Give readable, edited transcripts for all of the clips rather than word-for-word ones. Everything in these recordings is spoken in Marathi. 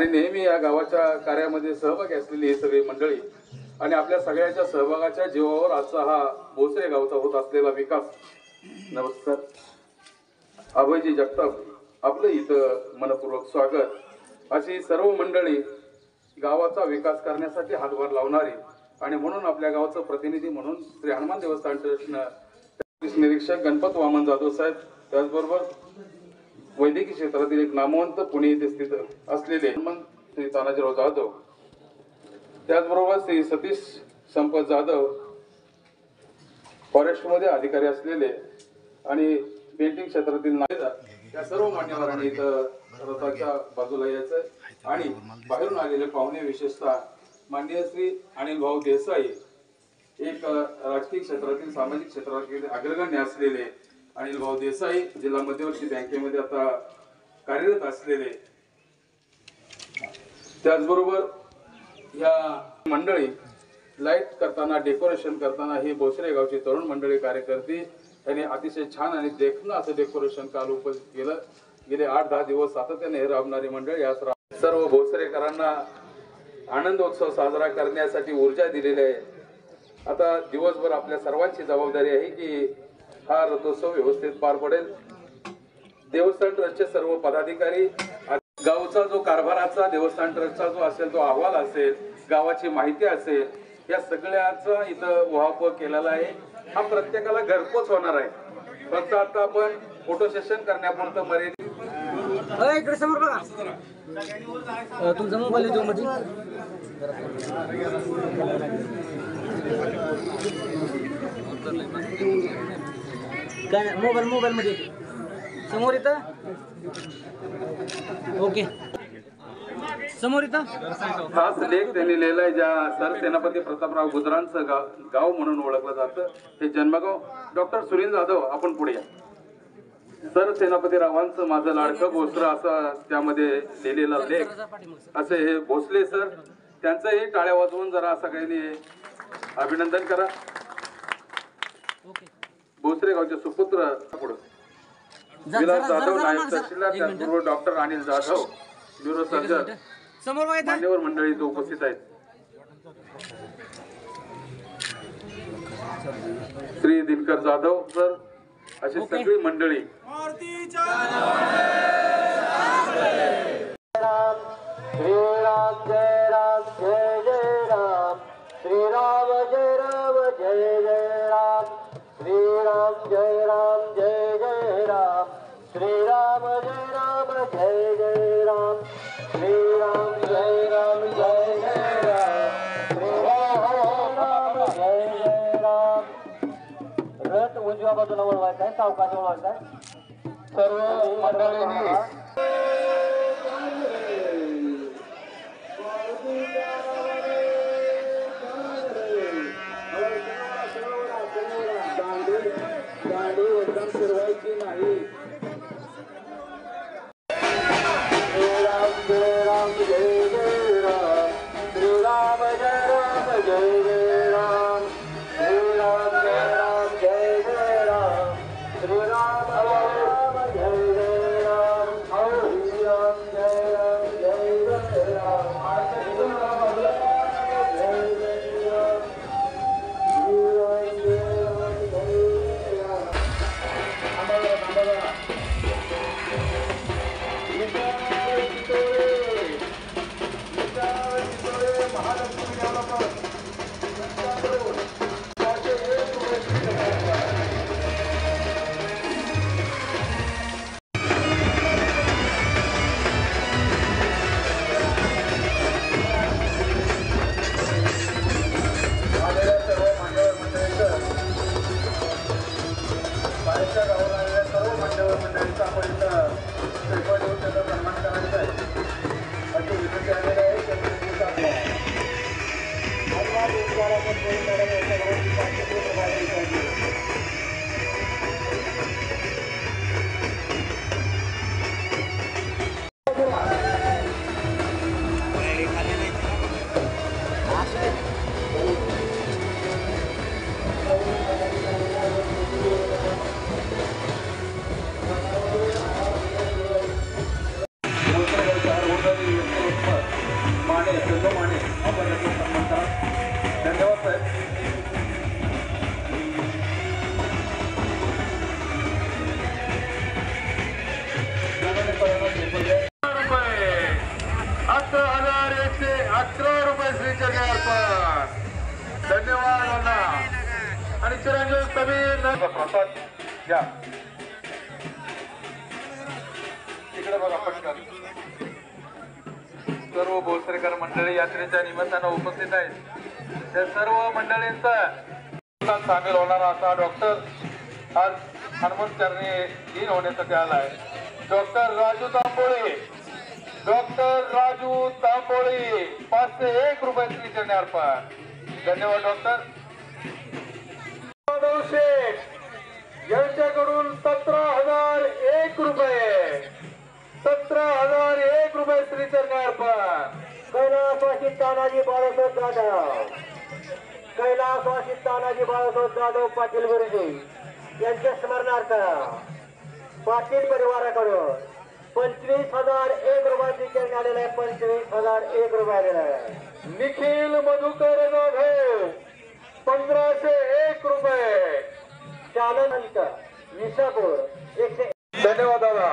आणि नेहमी या गावाच्या कार्यामध्ये सहभागी असलेली ही सगळी मंडळी आणि आपल्या सगळ्यांच्या सहभागाच्या जीवावर आजचा हा भोसरे गावचा होत असलेला विकास. नमस्कार. अभयजी जगताप आपलं इथं मनपूर्वक स्वागत. अशी सर्व मंडळी गावाचा विकास करण्यासाठी हातभार लावणारी आणि म्हणून आपल्या गावाचं प्रतिनिधी म्हणून श्री हनुमान देवस्थान ट्रस्ट निरीक्षक गणपत वामन जाधव साहेब, त्याचबरोबर वैद्यकीय क्षेत्रातील एक नामवंत पुणे येथे स्थित असलेले श्री तानाजीराव जाधव, त्याचबरोबर श्री सतीश संपत जाधव, फॉरेस्टमध्ये अधिकारी असलेले आणि पेंटिंग क्षेत्रातील या सर्व मान्यवरांनी इथं रथाच्या बाजूला यायचं आणि बाहेरून आलेले पाहुणे विशेषतः माननीय श्री अनिल भाऊ देसाई, एक राजकीय क्षेत्रातील सामाजिक क्षेत्रातील अग्रगण्य असलेले अनिल भाऊ देसाई, जिल्हा मध्यवर्ती बँकेमध्ये आता कार्यरत असलेले, त्याचबरोबर या मंडळी लाईट करताना डेकोरेशन करताना ही भोसरे गावची तरुण मंडळी कार्यकर्ती त्यांनी अतिशय छान आणि देखणं असं डेकोरेशन काल उपस्थित केलं. गेले 8-10 दिवस सातत्याने हे राबणारी मंडळी या सर्व भोसरेकरांना आनंदोत्सव साजरा करण्यासाठी ऊर्जा दिलेली आहे. आता दिवसभर आपल्या सर्वांची जबाबदारी आहे की हा रथोत्सव व्यवस्थित पार पडेल. देवस्थान ट्रस्टचे सर्व पदाधिकारी, गावचा जो कारभाराचा देवस्थान ट्रस्टचा जो असेल तो अहवाल असेल, गावाची माहिती असेल, या सगळ्याचा इथं उहापोह केलेला आहे. हा प्रत्येकाला घरपोच होणार आहे. फक्त आता आपण फोटो सेशन करण्यापुरतं मर्यादित. इकडे समोर बघा, तुमचा मोबाईल देऊ मध्ये काय मोबाईल मध्ये समोर इथं. ओके, समोर इथं खास लेख त्यांनी लिहिलाय ज्या सरसेनापती प्रतापराव गुजरांचं गाव म्हणून ओळखलं जातं. हे जन्मगाव डॉक्टर सुनील जाधव, आपण पुढे या. सरसेनापती रावांचं माझं लाडकं भोसरं असं त्यामध्ये लिहिलेला लेख. असे हे भोसले सर, त्यांचंही टाळ्या वाजवून जरा असं काही अभिनंदन करा. भोसरे गावचे सुपुत्र पुढे विलास जाधव नायब तहसीलदार, त्याचबरोबर doctor Anil Jadhav neuro surgeon, मान्यवर मंडळी इथे उपस्थित आहेत. श्री दिनकर जाधव सर, अशी सगळी मंडळी. श्रीराम जय राम जय जय राम, श्रीराम जय राम जय जय राम, श्रीराम जय राम जय जय राम, श्रीराम जय राम जय जय राम, श्रीराम जय राम जय जय राम, श्रीराम जय जय राम. रथ उजव्या बाजूला वळवायचा आहे, सावकाश वळवायचा आहे. सर्व मंडळींनी गाडी एकदम फिरवायची नाही. श्रीराम जय राम जय जय राम, श्रीराम जय राम जय जय राम, श्रीराम जय राम जय जय राम, श्रीराम राम जय जय राम, श्रीराम जय राम जय जय राम, चिरंजीव समीर प्रसाद घ्या तिकडे बघा पटकन. सर्व बोसरेकर मंडळी यात्रेच्या निमित्तानं उपस्थित आहेत. त्या सर्व मंडळींचा सामील होणारा असा डॉक्टर आज हनुमंत चरणी दिन होण्यासाठी आलाय. डॉक्टर राजू तांबोळे, डॉक्टर राजू तांबोळे 501 रुपये श्रीचरणी अर्पण. धन्यवाद डॉक्टर. यांच्याकडून 17,001 रुपये 17,001 रुपये श्रीचरणी अर्पण. कैलासवासी तानाजी बाळासाहेब जाधव, कैलासवासी तानाजी बाळासाहेब जाधव पाटील गुरुजी यांच्या स्मरणार्थ पाटील परिवाराकडून 25,001 रुपये श्रीचरणी आलेला आहे. 25,001 रुपये आलेला आहे. निखिल मधुकर जाधव 1,501 रुपये. चालनंत विसापूर 100. धन्यवाद दादा.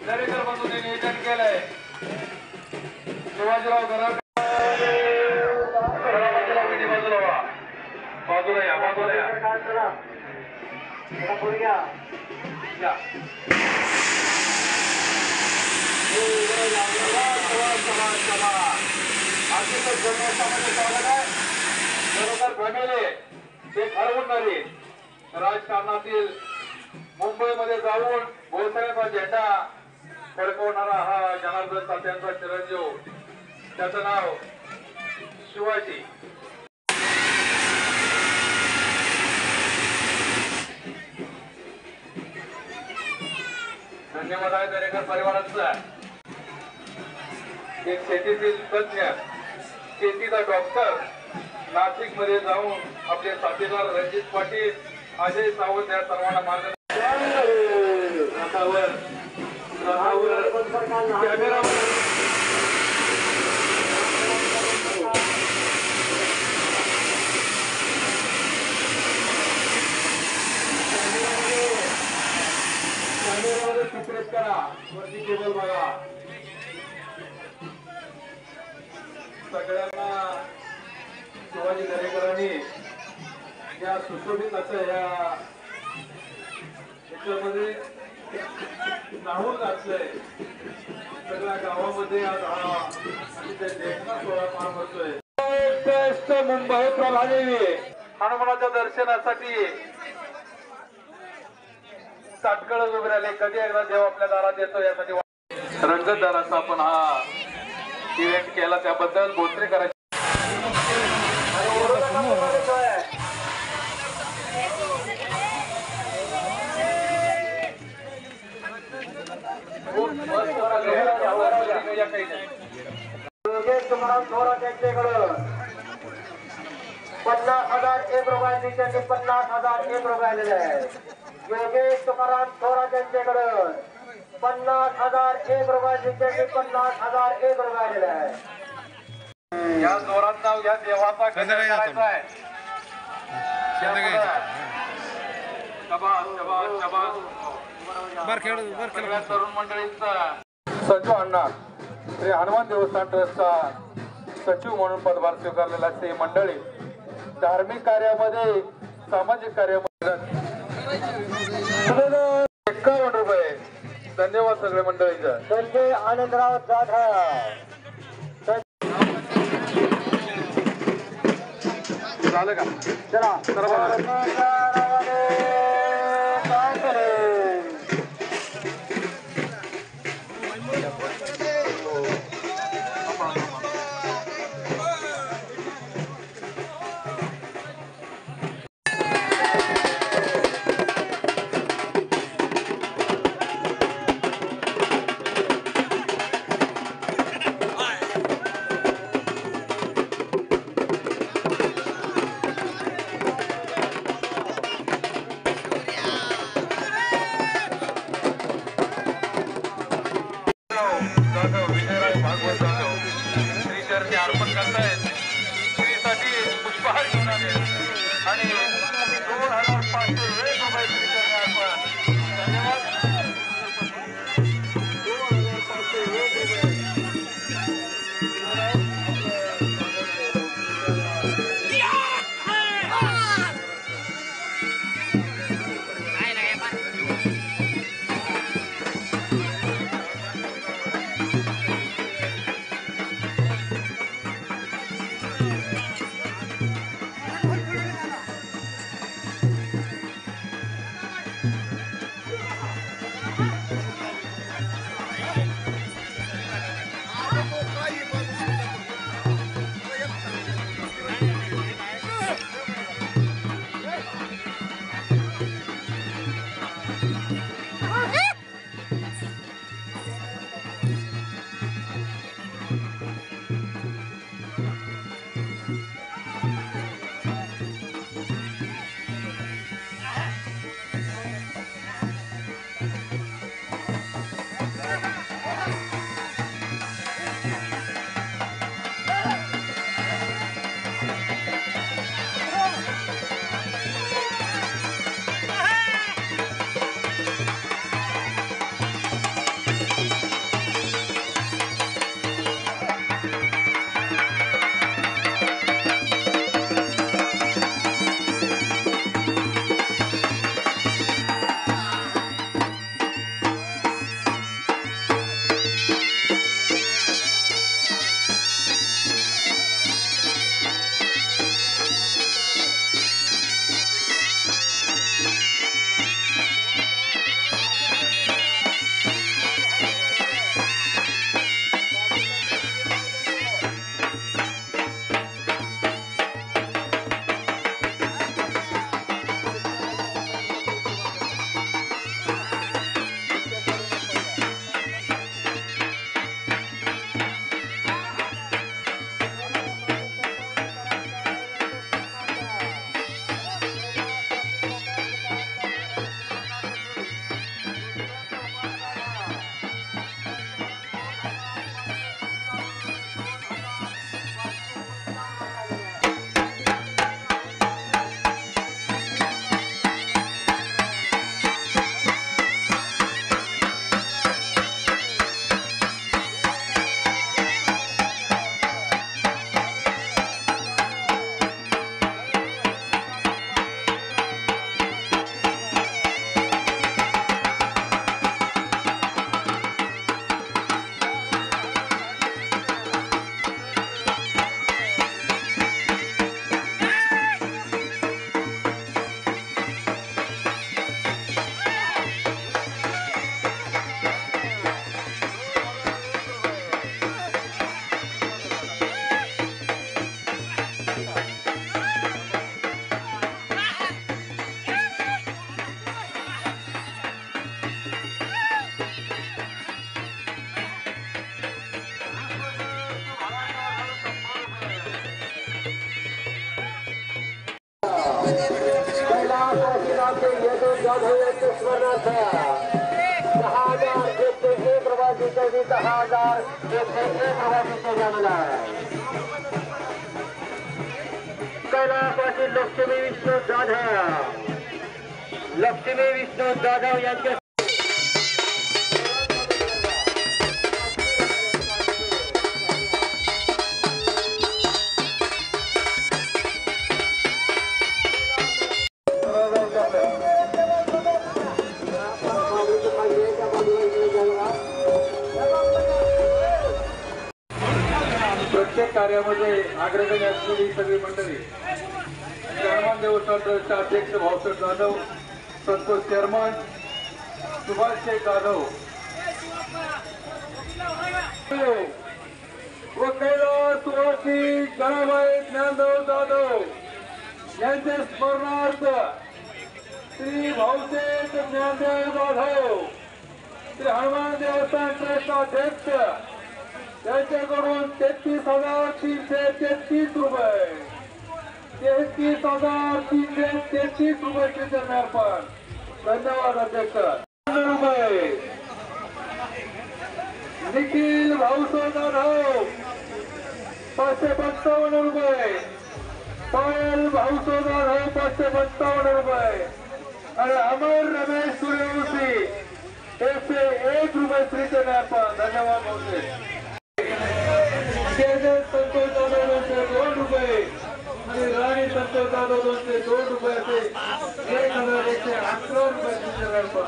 दरेकर बंधूंनी नियोजन केलंय. शिवाजीराव घरात बाजूला या बाजूला या. खरोखर फॅमिली ते ठरवणारी राजकारणातील मुंबईमध्ये जाऊन बोलसऱ्याचा झेंडा फडकवणारा हा जनार्दन तात्यांचा चिरंजीव. त्याचं नाव शिवाजी. धन्यवाद आहे दरेकर परिवाराचा. एक शेतीतील तज्ञ, शेतीचा डॉक्टर नाशिक मध्ये जाऊन आपले साथीदार रणजित पाटील, अजय सावंत या सर्वांना मार्गदर्शन चित्रित करा. वरती केबल बघा. सगळ्यांना शिवाजी दरेकरांनी या सुशोभित असं याच्यामध्ये नाहून घातलंय. सगळ्या गावामध्ये आज हा देखणा सोहळा पार पडतोय. मुंबई प्रभादेवी हनुमानाच्या दर्शनासाठी ताटकळत उभे राहिले. कधी एकदा देव आपल्या दारात येतो यासाठी रंगतदार असा आपण हा इव्हेंट केला. त्याबद्दल बोत्रेकरांची योगेश तुकाराम थोरात यांच्याकडून 50,001 रुपये श्रीचरणी 50,001 रुपये आलेले आहे. योगेश तुकाराम थोरात यांच्याकडून 50,001 रुपये श्रीचरणी 50,001 रुपये आलेले आहे. या जोरात नाव या देवाचा करायचा आहे. सगळ्या तरुण मंडळींचा सचिव अण्णा श्री हनुमान देवस्थान ट्रस्टचा सचिव म्हणून पदभार स्वीकारलेला असते. मंडळी धार्मिक कार्यामध्ये, सामाजिक कार्यामध्ये 51 रुपये. धन्यवाद सगळे मंडळींचा. संजय आनंदराव जाधव झालं का? चला कैलासवासी नामदेव यादव जाधव यांच्या स्मरणार्थ 10,000 101 प्रवासीच्या 10,000 101 प्रवासीच्या जामला कैलासवासी लक्ष्मी विष्णू जाधव यांच्या प्रत्येक कार्यामध्ये अग्रगण्य असलेली सगळी मंडळी हनुमान देवस्थान ट्रस्टचे अध्यक्ष भाऊसाहेब जाधव, संतोष चेअरमन सुभाष शेख जाधव व कैलासवासी गणाबाई ज्ञानदेव जाधव यांचे स्मरणार्थ श्री भाऊसाहेब ज्ञानदेव जाधव श्री हनुमान देवस्थान ट्रस्ट अध्यक्ष त्यांच्याकडून 33,333 रुपये 33,333 रुपये अर्पण. धन्यवाद अध्यक्ष. रुपये निखिल भाऊसाहेब जाधव 555 रुपये. पायल भाऊसाहेब जाधव 555 रुपये आणि अमर रमेश सूर्यवंशी 101 रुपये श्रीचरण अर्पण. धन्यवाद भाऊसाहेब. संतोष जाधव 202 रुपये आणि राणी संतोष जाधव 202 रुपये असे 1,111 रुपये अर्पण.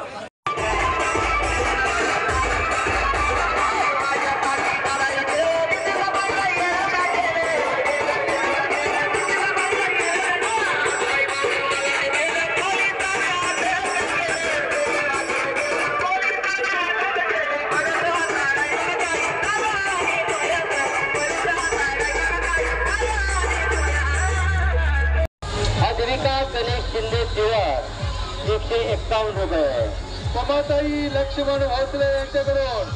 शिंदे 151 रुपये. ममताई लक्ष्मण भोसले यांच्याकडून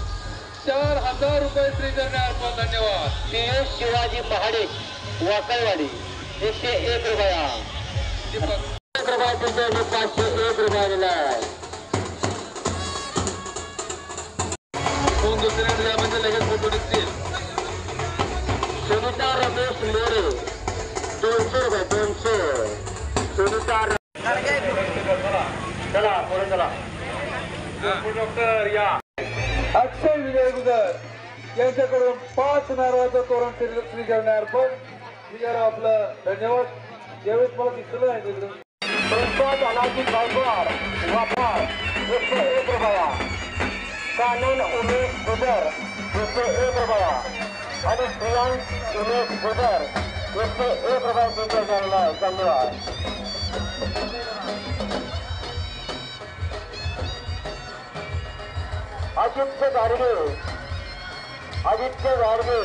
4,000 रुपये श्रीचरण अर्पण. धन्यवाद. पियुष शिवाजी महाडे वाकळवाडी 101 रुपया. 1 रुपया 501 रुपया दिला. कोण दुसऱ्या म्हणजे लगेच फोटो निघतील. सुनीता रमेश मोरे 200 रुपये 200. सुनीता चला पुढे चला. डॉक्टर या अक्षय विजय गुजर यांच्याकडून 5 नारळाचं तोरण श्रीचरण अर्पण. विजयराव आपलं धन्यवाद. ज्यावेळेस मला दिसलं आहे तिकडून संतोष अनाजी गायकवाड वापर 101 रुपया. कानन उमेश गुजर 101 रुपया आणि श्रेयांश उमेश गुजर 101 रुपया तुमच्या झालेला आहे. धन्यवाद. आदित्य गाडगे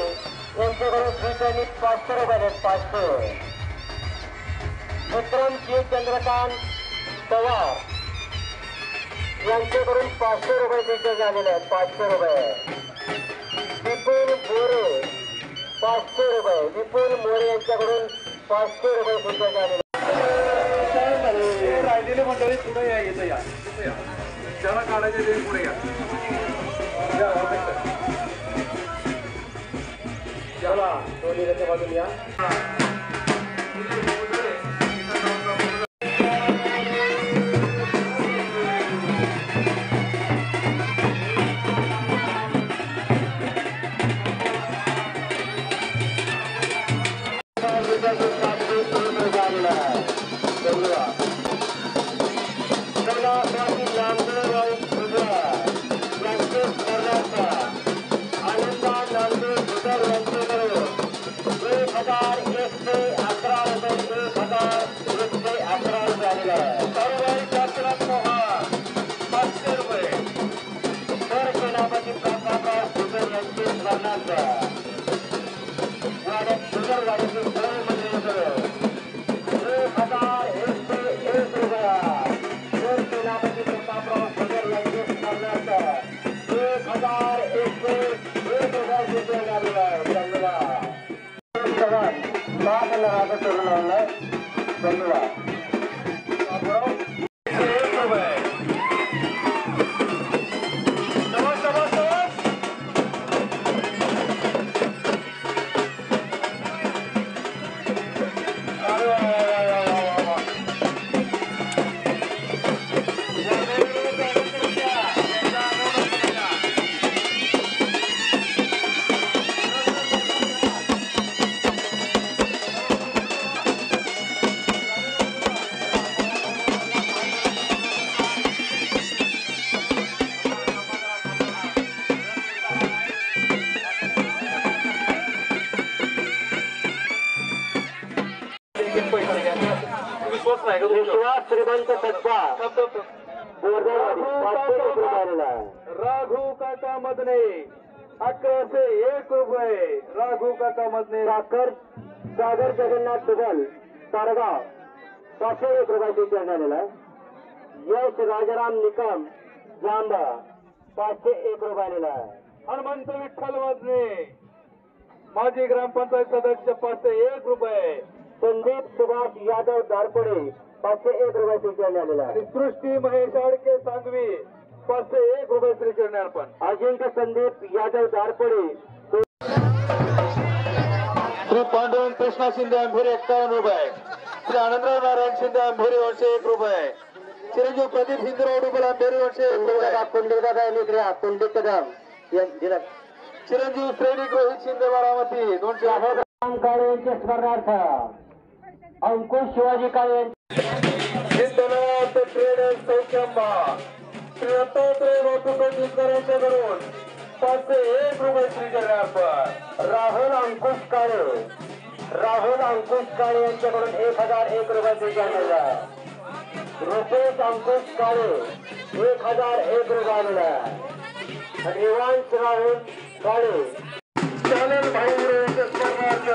यांच्याकडून श्रीचरणी 500 रुपये 500. विक्रम जी चंद्रकांत पवार यांच्याकडून 500 रुपये श्रीचर झालेले आहेत. 500 रुपये. विपुल मोरे 500 रुपये. विपुल मोरे यांच्याकडून 500 रुपये श्रीचर झालेले. राहिलेले मंडळी पुढे या. येतं या त्याला काढायचे ते पुढे या. चला दोन्ही बाजूला या. धन्यवाद. विश्वास श्रीमंत सत्ता राघू काका मदने 1101 रुपये. राघू काका मदने. सागर जगन्नाथ दुबल तारगाव 501 रुपयाची विचार झालेला आहे. यश राजाराम निकम जांबा 501 रुपयाला आहे. हनुमंत विठ्ठल मदने माजी ग्रामपंचायत सदस्य 501 रुपये. संदीप सुभाष यादव दारपडे 501 रुपयाची विचार झालेला आहे. आणि सृष्टी महेश आडके सांगवी 501 रुपये श्रीचरणी अर्पण. अजिंक्य संदीप यादव दारपडे. श्री पांडुरंग कृष्णा शिंदे आंभोरे 51 रुपये. श्री आनंदराव नारायण शिंदे आंभोरे 101 रुपये. चिरंजीव प्रदीप हिंदुराव डुबल आंभोरे 101 रुपये. कुंडलदादा निकड्या कुंडे कदम चिरंजीव श्रेणिक रोहित शिंदे बारामती 200. काळे यांच्या स्मरणार्थ अंकुश शिवाजी काळे सिद्धनाथ ट्रेडर्स चौक्यांबा श्री दत्तात्रय वाटुकरांच्याकडून 501 रुपये श्रीचरणी अर्पण. राहुल अंकुश काळे यांच्याकडून 1001 रुपये स्वीकारलेला. रुपेश अंकुश काळे 1001 रुपये. आणि इवांश राहुल काळे चालेल भाई स्मरणार्थ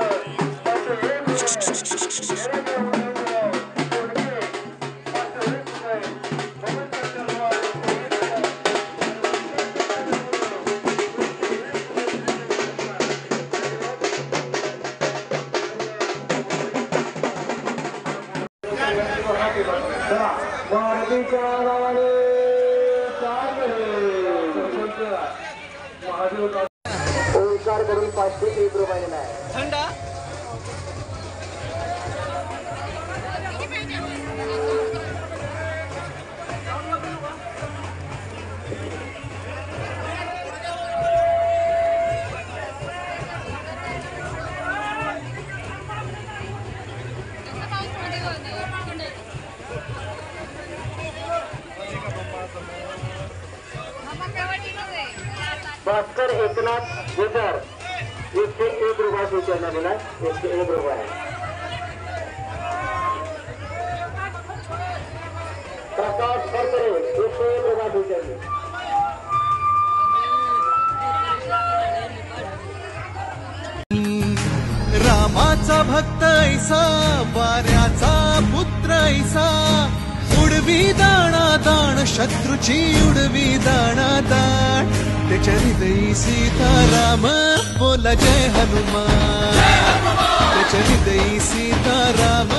501 रुपये. ओंकार करून 501 रुपयाला आहे. थंडा भास्कर एकनाथ गुजर 101 रुपये स्वीकार झालेला 101 रुपये. प्रकाश फडतरे 101 रुपये स्वीकारले. रामाचा भक्त ऐसा वाऱ्याचा पुत्र ऐसा उडवी दाणा दाण शत्रूची उडवी दाणा दाण त्याच्या हृदयी सीताराम बोला जय हनुमान. त्याच्या हृदयी सीताराम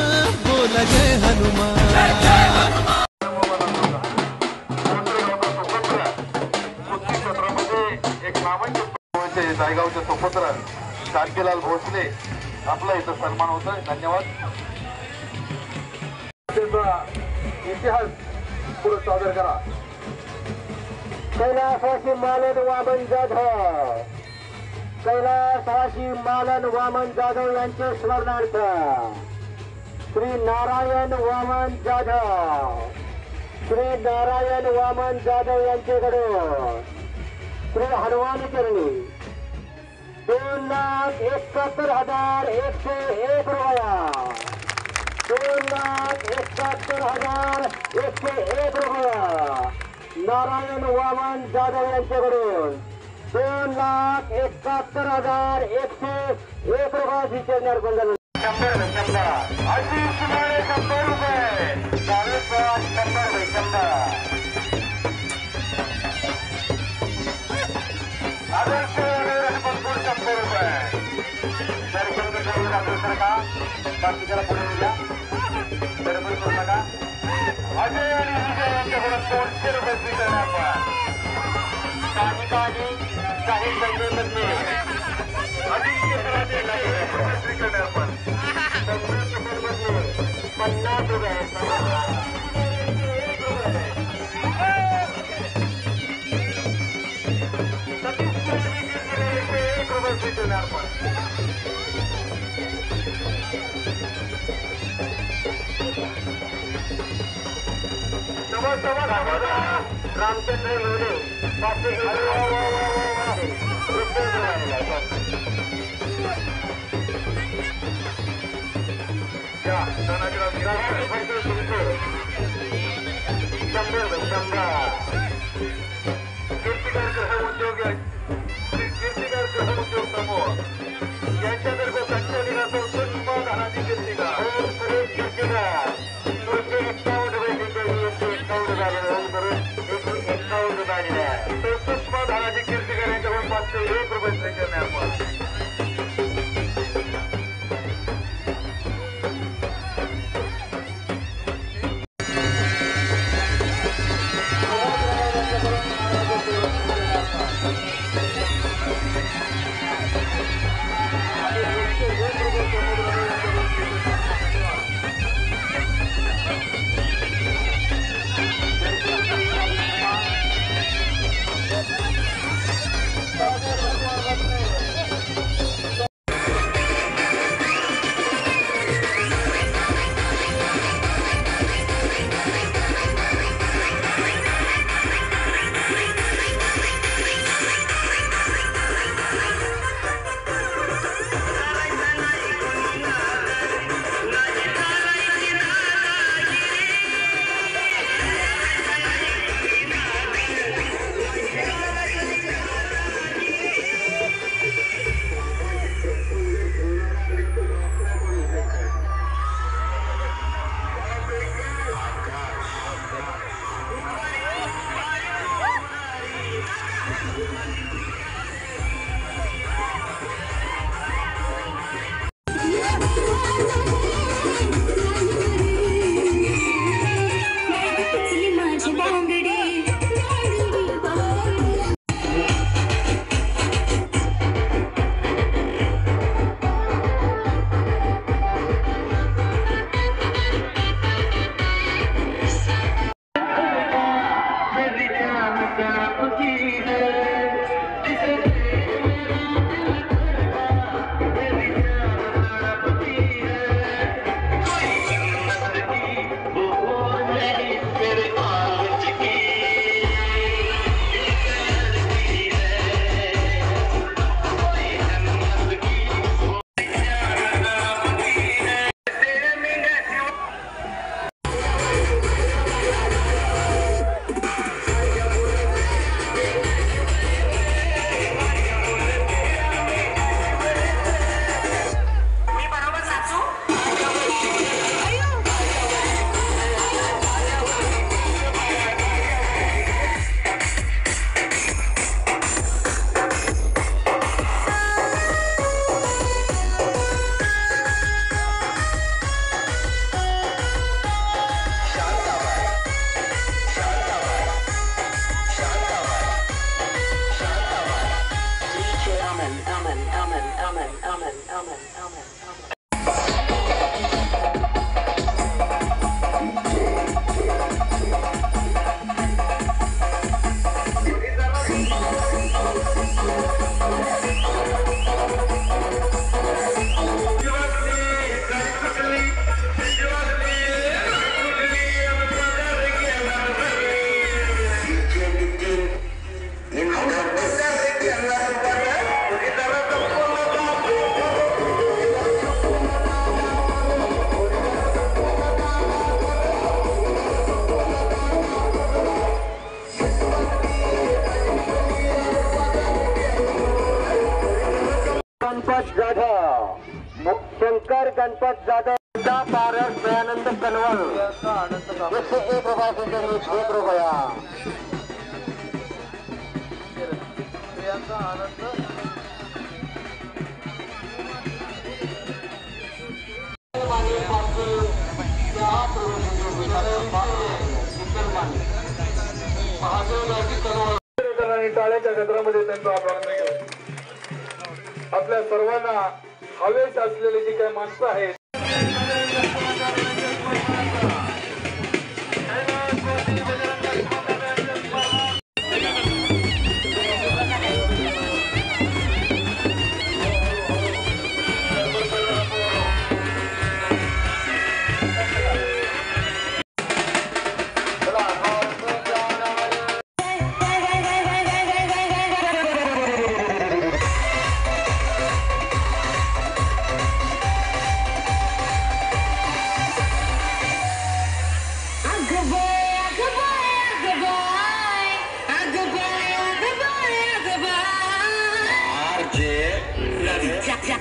बोला जय हनुमान. जायगावचे सुपुत्र जानकीलाल भोसले आपला इथं सन्मान होतोय. धन्यवाद. इतिहास पुढे सादर करा. कैलासवासी मालन वामन जाधव यांचे स्मरणार्थ श्री नारायण वामन जाधव यांच्याकडून श्री हनुमान चरणी 2,71,101 रुपया. 2,71,101 रुपया नारायण वामन जाधव यांच्याकडून 2,71,101 रुपये स्वीकारणार. 100 आशिष माने 100 रुपये. 100 आदर्श 100 रुपये. बाकीच्याला पुढे द्या. बरोबर करू नका. अजय आणि विजय यांच्याकडून 200 रुपये स्वीकारणार. काही संघटने अजिंक्य कराटे स्वीकारणार. 50 रुपये. रामचंद्र लोणे 501 रुपये. यांच्यातर्फे संचालिका सुषमा धनाजी कीर्तिका सुषमा धनाजी कीर्तिकर यांच्याकडून 501 रुपये करण्यात गणपत जाधव, शंकर गणपत जाधव, पारस दयानंद कनवल, 101 रुपया. टाळ्याच्या गजरामध्ये त्यांचा अभिनंदन केलं. आपल्या सर्वांना हवेस असलेली जी काही माणसं आहेत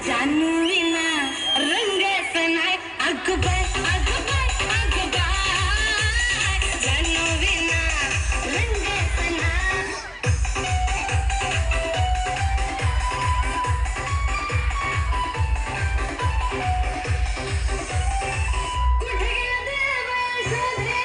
जानू विना रंगच नाही अगबाय अगबाय अगबाय जानू विना रंगच नाही कुठे देव शोधे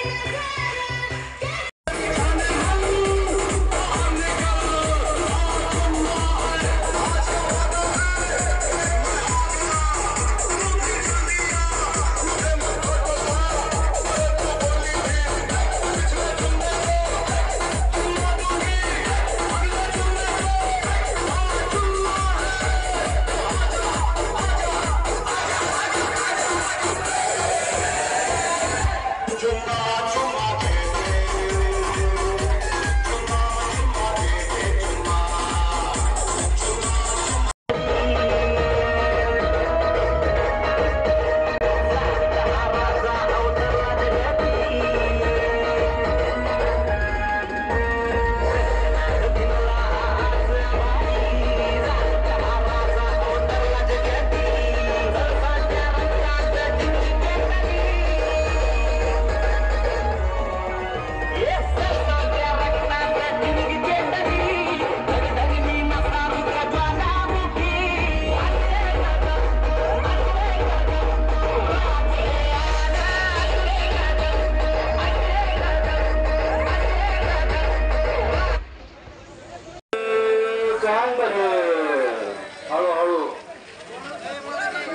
हळूहळू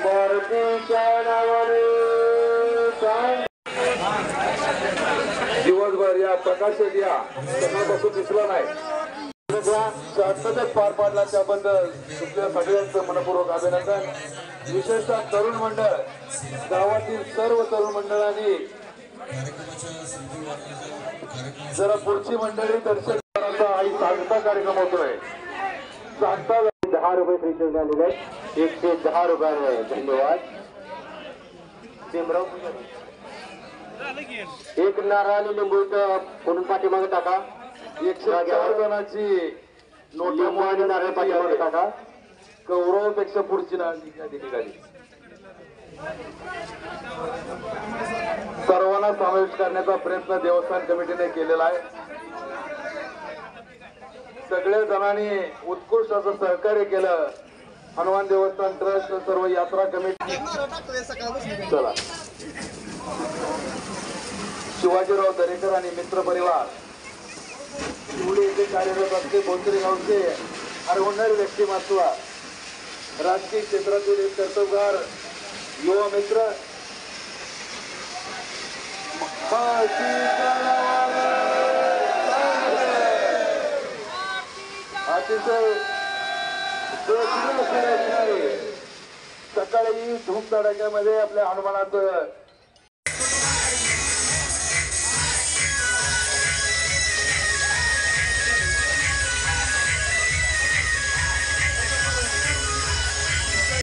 मारुतीच्या नावाने दिवसभर या प्रकाशात या सकाळपासून दिसला नाही शांततेत पार पाडला त्याबद्दल तुमच्या सगळ्यांचं मनपूर्वक अभिनंदन. विशेषतः तरुण मंडळ गावातील सर्व तरुण मंडळांनी जरा पुढची मंडळी दर्शन करायचा आणि सांगता कार्यक्रम होतोय. सांगता 10 रुपये फ्रीचे झालेले आहेत. 110 रुपये. धन्यवाद. भीमराव एक नारळ आणि लिंबू इथं कोणून पाठीमागे टाका. 104 जणांची लिंबू आणि नारळ पाठीमागे टाका. गौरवापेक्षा पुढची निघाली. सर्वांना समावेश करण्याचा प्रयत्न देवस्थान कमिटीने केलेला आहे. सगळ्या जणांनी उत्कृष्ट असं सहकार्य केलं. हनुमान देवस्थान ट्रस्ट, सर्व यात्रा कमिटी. चला, शिवाजीराव दरेकर आणि मित्र परिवार एवढे येथे कार्यरत असते. बोचरे गावचे हरवणारे व्यक्तिमत्व, राजकीय क्षेत्रातील एक कर्तबगार युवा मित्र. अतिशय सकाळी धूमधडाक्यामध्ये आपल्या हनुमानाचं